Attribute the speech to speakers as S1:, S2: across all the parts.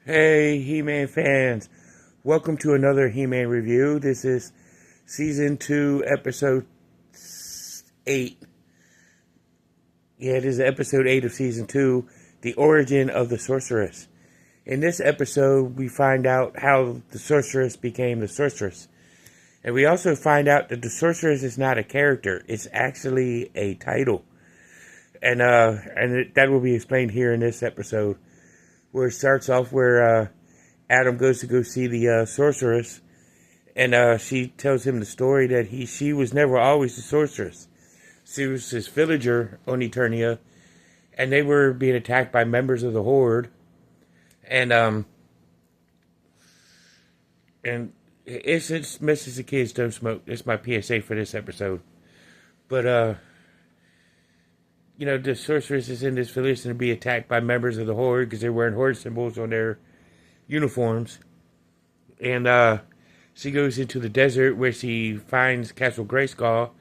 S1: Hey, He-Man fans. Welcome to another He-Man review. This is Season 2, Episode 8. Yeah, it is Episode 8 of Season 2, The Origin of the Sorceress. In this episode, we find out how the Sorceress became the Sorceress. And we also find out that the Sorceress is not a character. It's actually a title. And that will be explained here in this episode, where it starts off where Adam goes to go see the sorceress, and she tells him the story that she was never always the sorceress. She was this villager on Eternia, and they were being attacked by members of the Horde, and it's message the kids don't smoke. That's my PSA for this episode. But the sorceress is in this village and to be attacked by members of the Horde because they're wearing Horde symbols on their uniforms. And she goes into the desert where she finds Castle Grayskull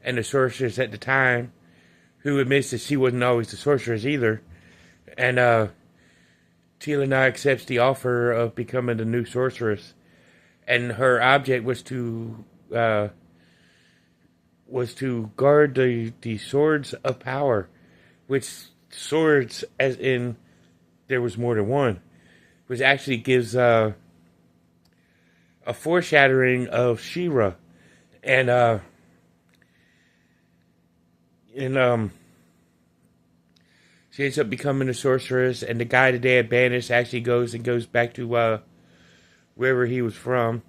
S1: and the sorceress at the time, who admits that she wasn't always the sorceress either. And Teela accepts the offer of becoming the new sorceress. And her object was to guard the swords of power, which swords, as in there was more than one, which actually gives a foreshadowing of She-Ra, and she ends up becoming a sorceress, and the guy that they had banished actually goes back to wherever he was from.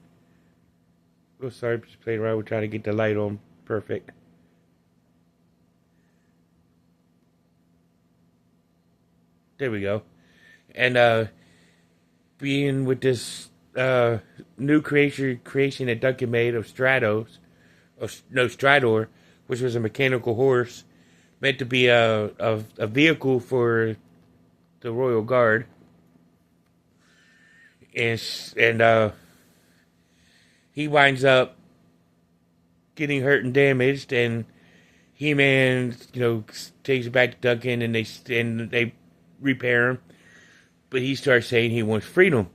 S1: Oh, sorry, just playing around. We're trying to get the light on. Perfect. There we go. And being with this new creation that Duncan made of Strador, which was a mechanical horse meant to be a vehicle for the Royal Guard, and he winds up getting hurt and damaged, and He-Man, takes it back to Duncan, and they repair him. But he starts saying he wants freedom,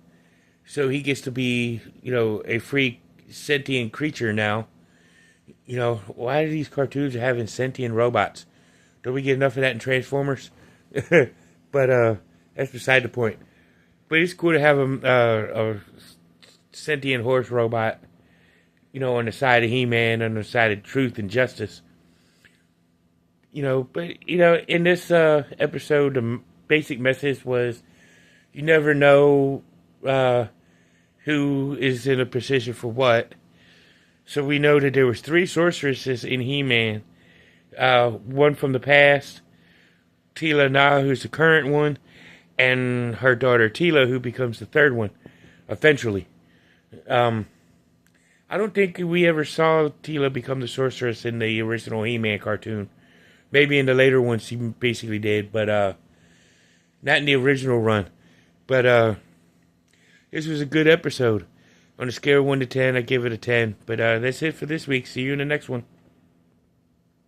S1: so he gets to be, a free sentient creature now. Why are these cartoons having sentient robots? Don't we get enough of that in Transformers? But that's beside the point. But it's cool to have a sentient horse robot, on the side of He-Man, on the side of truth and justice. But, in this episode, the basic message was you never know who is in a position for what. So we know that there was 3 sorceresses in He-Man. One from the past, Teela, who's the current one, and her daughter Teela, who becomes the 3rd one, eventually. I don't think we ever saw Teela become the sorceress in the original He-Man cartoon. Maybe in the later ones she basically did, but not in the original run. But this was a good episode. On a scale of 1 to 10, I give it a 10. But that's it for this week. See you in the next one.